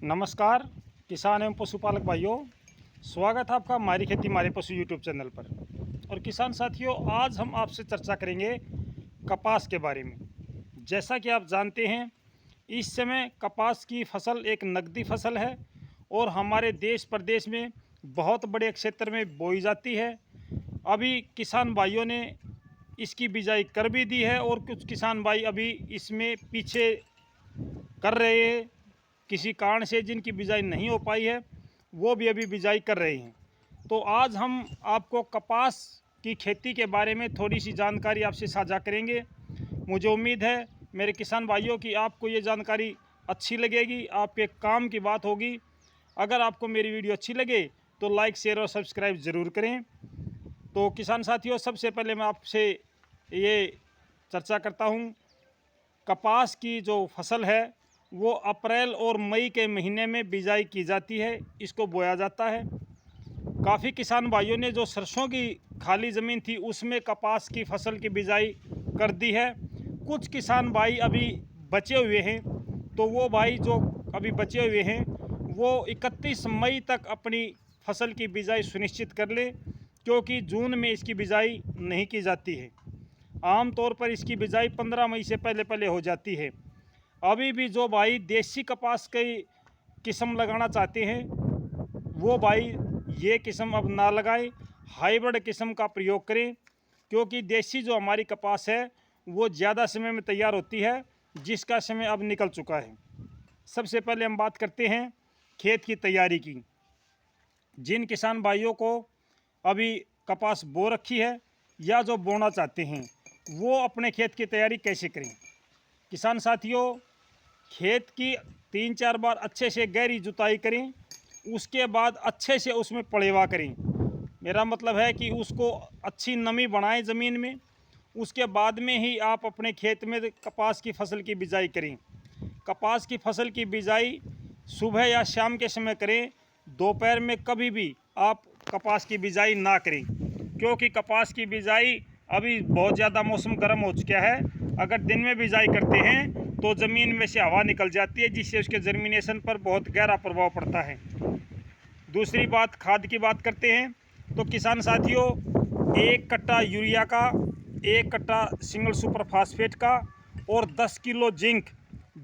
नमस्कार किसान एवं पशुपालक भाइयों, स्वागत है आपका हमारी खेती हमारे पशु यूट्यूब चैनल पर। और किसान साथियों, आज हम आपसे चर्चा करेंगे कपास के बारे में। जैसा कि आप जानते हैं, इस समय कपास की फसल एक नकदी फसल है और हमारे देश प्रदेश में बहुत बड़े क्षेत्र में बोई जाती है। अभी किसान भाइयों ने इसकी बिजाई कर भी दी है और कुछ किसान भाई अभी इसमें पीछे कर रहे हैं, किसी कारण से जिनकी बिजाई नहीं हो पाई है वो भी अभी बिजाई कर रहे हैं। तो आज हम आपको कपास की खेती के बारे में थोड़ी सी जानकारी आपसे साझा करेंगे। मुझे उम्मीद है मेरे किसान भाइयों की आपको ये जानकारी अच्छी लगेगी, आपके काम की बात होगी। अगर आपको मेरी वीडियो अच्छी लगे तो लाइक, शेयर और सब्सक्राइब ज़रूर करें। तो किसान साथियों, सबसे पहले मैं आपसे ये चर्चा करता हूँ, कपास की जो फसल है वो अप्रैल और मई के महीने में बिजाई की जाती है, इसको बोया जाता है। काफ़ी किसान भाइयों ने जो सरसों की खाली ज़मीन थी उसमें कपास की फसल की बिजाई कर दी है। कुछ किसान भाई अभी बचे हुए हैं, तो वो भाई जो अभी बचे हुए हैं वो 31 मई तक अपनी फसल की बिजाई सुनिश्चित कर ले, क्योंकि जून में इसकी बिजाई नहीं की जाती है। आम तौर पर इसकी बिजाई 15 मई से पहले पहले हो जाती है। अभी भी जो भाई देसी कपास की किस्म लगाना चाहते हैं वो भाई ये किस्म अब ना लगाएं, हाइब्रिड किस्म का प्रयोग करें, क्योंकि देसी जो हमारी कपास है वो ज़्यादा समय में तैयार होती है, जिसका समय अब निकल चुका है। सबसे पहले हम बात करते हैं खेत की तैयारी की। जिन किसान भाइयों को अभी कपास बो रखी है या जो बोना चाहते हैं वो अपने खेत की तैयारी कैसे करें। किसान साथियों, खेत की 3-4 बार अच्छे से गहरी जुताई करें, उसके बाद अच्छे से उसमें पलेवा करें। मेरा मतलब है कि उसको अच्छी नमी बनाएं ज़मीन में, उसके बाद में ही आप अपने खेत में कपास की फसल की बिजाई करें। कपास की फसल की बिजाई सुबह या शाम के समय करें, दोपहर में कभी भी आप कपास की बिजाई ना करें, क्योंकि कपास की बिजाई अभी बहुत ज़्यादा मौसम गर्म हो चुका है। अगर दिन में बिजाई करते हैं तो ज़मीन में से हवा निकल जाती है, जिससे उसके जर्मिनेशन पर बहुत गहरा प्रभाव पड़ता है। दूसरी बात, खाद की बात करते हैं तो किसान साथियों, 1 कट्टा यूरिया का, 1 कट्टा सिंगल सुपर फास्फेट का और 10 किलो जिंक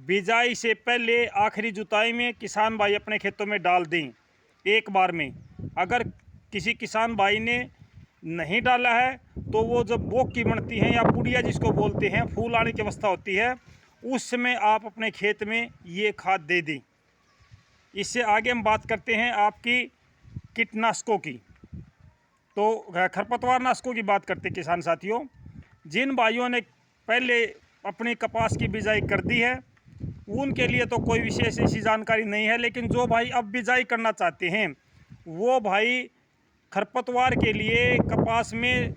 बिजाई से पहले आखिरी जुताई में किसान भाई अपने खेतों में डाल दें एक बार में। अगर किसी किसान भाई ने नहीं डाला है तो वो जब बोक की बनती है या पुड़िया जिसको बोलते हैं, फूल आने की अवस्था होती है, उस समय आप अपने खेत में ये खाद दे दें। इससे आगे हम बात करते हैं आपकी कीटनाशकों की। तो खरपतवार नाशकों की बात करते हैं किसान साथियों। जिन भाइयों ने पहले अपनी कपास की बिजाई कर दी है उनके लिए तो कोई विशेष ऐसी जानकारी नहीं है, लेकिन जो भाई अब बिजाई करना चाहते हैं वो भाई खरपतवार के लिए कपास में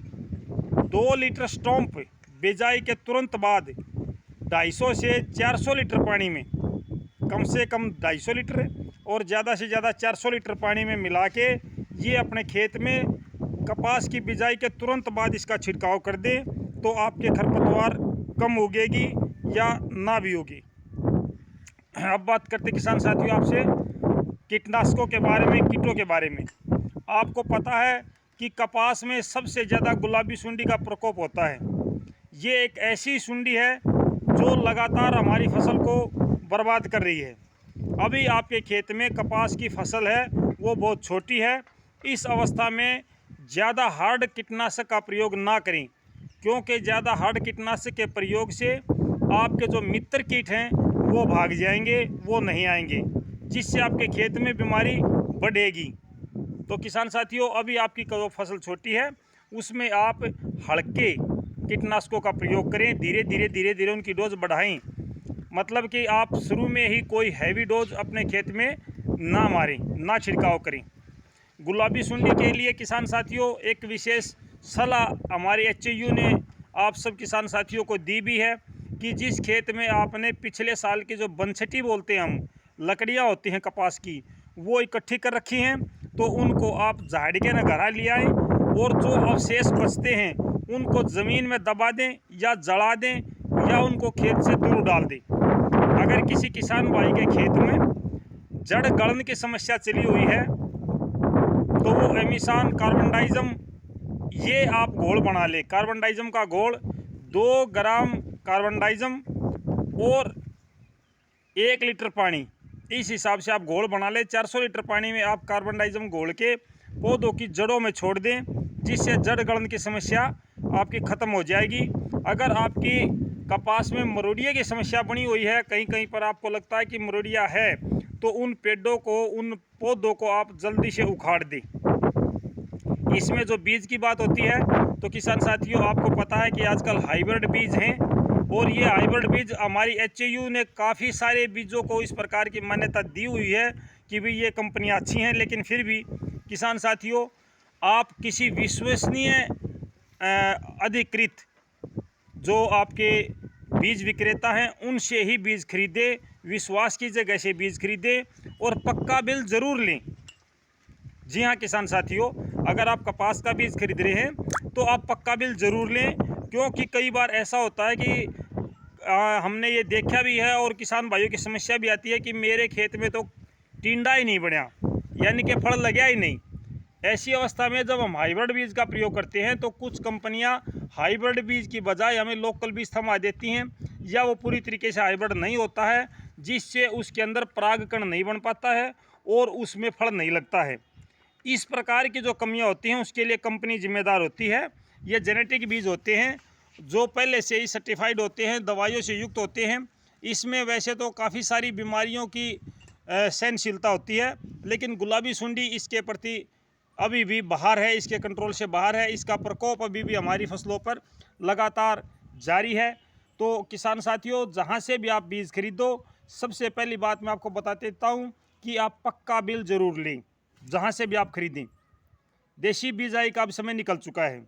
2 लीटर स्टॉम्प बिजाई के तुरंत बाद 250 से 400 लीटर पानी में, कम से कम 250 लीटर और ज़्यादा से ज़्यादा 400 लीटर पानी में मिला के ये अपने खेत में कपास की बिजाई के तुरंत बाद इसका छिड़काव कर दें, तो आपके खरपतवार कम उगेगी या ना भी होगी। अब बात करते किसान साथियों आपसे कीटनाशकों के बारे में, कीटों के बारे में। आपको पता है कि कपास में सबसे ज़्यादा गुलाबी सुंडी का प्रकोप होता है। ये एक ऐसी सुंडी है जो लगातार हमारी फसल को बर्बाद कर रही है। अभी आपके खेत में कपास की फसल है वो बहुत छोटी है। इस अवस्था में ज़्यादा हार्ड कीटनाशक का प्रयोग ना करें, क्योंकि ज़्यादा हार्ड कीटनाशक के प्रयोग से आपके जो मित्र कीट हैं वो भाग जाएंगे, वो नहीं आएंगे, जिससे आपके खेत में बीमारी बढ़ेगी। तो किसान साथियों, अभी आपकी जो फसल छोटी है उसमें आप हल्के कीटनाशकों का प्रयोग करें, धीरे धीरे उनकी डोज बढ़ाएं। मतलब कि आप शुरू में ही कोई हैवी डोज अपने खेत में ना मारें, ना छिड़काव करें। गुलाबी सुंडी के लिए किसान साथियों एक विशेष सलाह हमारे HAU ने आप सब किसान साथियों को दी भी है कि जिस खेत में आपने पिछले साल की जो बंछटी बोलते हैं हम, लकड़ियाँ होती हैं कपास की, वो इकट्ठी कर रखी हैं, तो उनको आप झाड़ के न घर ले आएँ और जो अवशेष बचते हैं उनको ज़मीन में दबा दें या जला दें या उनको खेत से दूर डाल दें। अगर किसी किसान भाई के खेत में जड़ गलन की समस्या चली हुई है तो वो एमिसान कार्बनडाइजम ये आप घोल बना ले। कार्बनडाइजम का घोल 2 ग्राम कार्बनडाइजम और 1 लीटर पानी, इस हिसाब से आप घोल बना ले। 400 लीटर पानी में आप कार्बनडाइजम घोल के पौधों की जड़ों में छोड़ दें, जिससे जड़ गलन की समस्या आपकी ख़त्म हो जाएगी। अगर आपकी कपास में मरोड़िया की समस्या बनी हुई है, कहीं कहीं पर आपको लगता है कि मरोड़िया है, तो उन पेड़ों को, उन पौधों को आप जल्दी से उखाड़ दें। इसमें जो बीज की बात होती है तो किसान साथियों, आपको पता है कि आजकल हाइब्रिड बीज हैं और ये हाइब्रिड बीज हमारी HAU ने काफ़ी सारे बीजों को इस प्रकार की मान्यता दी हुई है कि भाई ये कंपनियां अच्छी हैं, लेकिन फिर भी किसान साथियों, आप किसी विश्वसनीय अधिकृत जो आपके बीज विक्रेता हैं उनसे ही बीज खरीदें, विश्वास की जगह से बीज खरीदें और पक्का बिल ज़रूर लें। जी हाँ किसान साथियों, अगर आप कपास का बीज खरीद रहे हैं तो आप पक्का बिल ज़रूर लें, क्योंकि कई बार ऐसा होता है कि हमने ये देखा भी है और किसान भाइयों की समस्या भी आती है कि मेरे खेत में तो टिंडा ही नहीं बढ़िया, यानी कि फल लगा ही नहीं। ऐसी अवस्था में जब हम हाइब्रिड बीज का प्रयोग करते हैं तो कुछ कंपनियां हाइब्रिड बीज की बजाय हमें लोकल बीज थमा देती हैं, या वो पूरी तरीके से हाइब्रिड नहीं होता है, जिससे उसके अंदर परागकण नहीं बन पाता है और उसमें फल नहीं लगता है। इस प्रकार की जो कमियां होती हैं उसके लिए कंपनी जिम्मेदार होती है। ये जेनेटिक बीज होते हैं जो पहले से ही सर्टिफाइड होते हैं, दवाइयों से युक्त होते हैं। इसमें वैसे तो काफ़ी सारी बीमारियों की सहनशीलता होती है, लेकिन गुलाबी सुंडी इसके प्रति अभी भी बाहर है, इसके कंट्रोल से बाहर है। इसका प्रकोप अभी भी हमारी फसलों पर लगातार जारी है। तो किसान साथियों, जहां से भी आप बीज खरीदो, सबसे पहली बात मैं आपको बता देता हूं कि आप पक्का बिल ज़रूर लें। जहां से भी आप खरीदें, देशी बिजाई का अब समय निकल चुका है।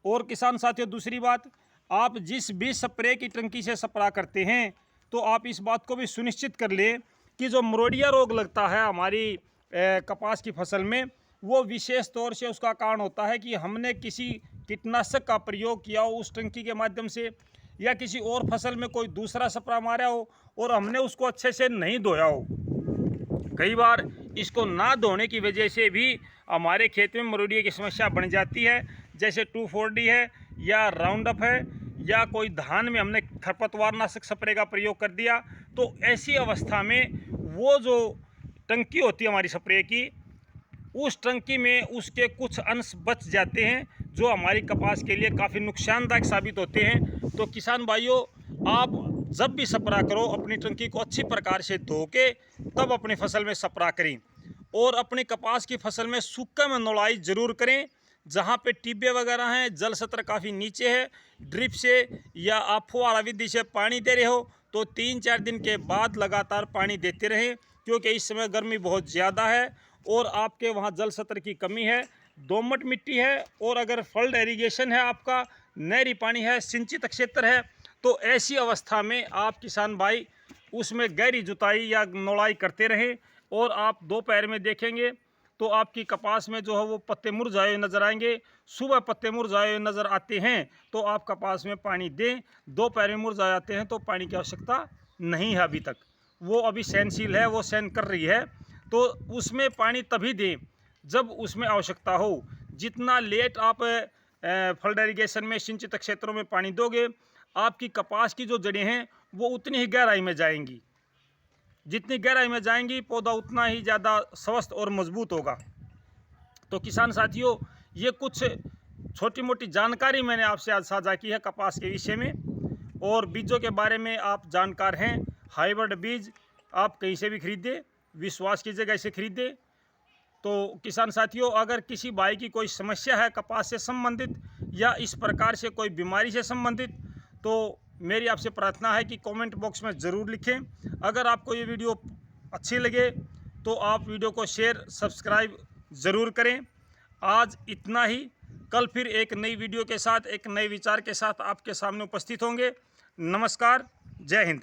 और किसान साथियों, दूसरी बात, आप जिस भी स्प्रे की टंकी से स्प्रे करते हैं तो आप इस बात को भी सुनिश्चित कर लें कि जो मरोड़िया रोग लगता है हमारी कपास की फसल में, वो विशेष तौर से उसका कारण होता है कि हमने किसी कीटनाशक का प्रयोग किया हो उस टंकी के माध्यम से, या किसी और फसल में कोई दूसरा स्प्रे मारा हो और हमने उसको अच्छे से नहीं धोया हो। कई बार इसको ना धोने की वजह से भी हमारे खेत में मरोड़िया की समस्या बन जाती है, जैसे 2,4-D है या राउंडअप है, या कोई धान में हमने खरपतवार नाशक स्प्रे का प्रयोग कर दिया। तो ऐसी अवस्था में वो जो टंकी होती है हमारी स्प्रे की, उस टंकी में उसके कुछ अंश बच जाते हैं जो हमारी कपास के लिए काफ़ी नुकसानदायक साबित होते हैं। तो किसान भाइयों, आप जब भी स्प्रे करो अपनी टंकी को अच्छी प्रकार से धो के तब अपनी फसल में स्प्रे करें, और अपनी कपास की फसल में सूखे में नौलाई ज़रूर करें। जहाँ पे टिब्बे वगैरह हैं, जल स्तर काफ़ी नीचे है, ड्रिप से या आप फुहारा विधि से पानी दे रहे हो तो 3-4 दिन के बाद लगातार पानी देते रहें, क्योंकि इस समय गर्मी बहुत ज़्यादा है और आपके वहाँ जल स्तर की कमी है, दोमट मिट्टी है, और अगर फल्ड इरिगेशन है, आपका नहरी पानी है, सिंचित क्षेत्र है, तो ऐसी अवस्था में आप किसान भाई उसमें गहरी जुताई या नौलाई करते रहें। और आप दोपहर में देखेंगे तो आपकी कपास में जो है वो पत्ते मुरझाए हुए नज़र आएंगे। सुबह पत्ते मुरझाए हुए नज़र आते हैं तो आप कपास में पानी दें, दोपहर में मुरझा जाते हैं तो पानी की आवश्यकता नहीं है। अभी तक वो अभी सहनशील है, वो सहन कर रही है, तो उसमें पानी तभी दें जब उसमें आवश्यकता हो। जितना लेट आप फल्ड इरिगेशन में सिंचित क्षेत्रों में पानी दोगे, आपकी कपास की जो जड़ें हैं वो उतनी ही गहराई में जाएंगी। जितनी गहराई में जाएंगी पौधा उतना ही ज़्यादा स्वस्थ और मजबूत होगा। तो किसान साथियों, ये कुछ छोटी मोटी जानकारी मैंने आपसे आज साझा की है कपास के विषय में, और बीजों के बारे में आप जानकार हैं। हाइब्रिड बीज आप कहीं से भी खरीदें, विश्वास की जगह से खरीदें। तो किसान साथियों, अगर किसी भाई की कोई समस्या है कपास से संबंधित या इस प्रकार से कोई बीमारी से संबंधित, तो मेरी आपसे प्रार्थना है कि कमेंट बॉक्स में ज़रूर लिखें। अगर आपको ये वीडियो अच्छी लगे तो आप वीडियो को शेयर सब्सक्राइब ज़रूर करें। आज इतना ही, कल फिर एक नई वीडियो के साथ, एक नए विचार के साथ आपके सामने उपस्थित होंगे। नमस्कार, जय हिंद।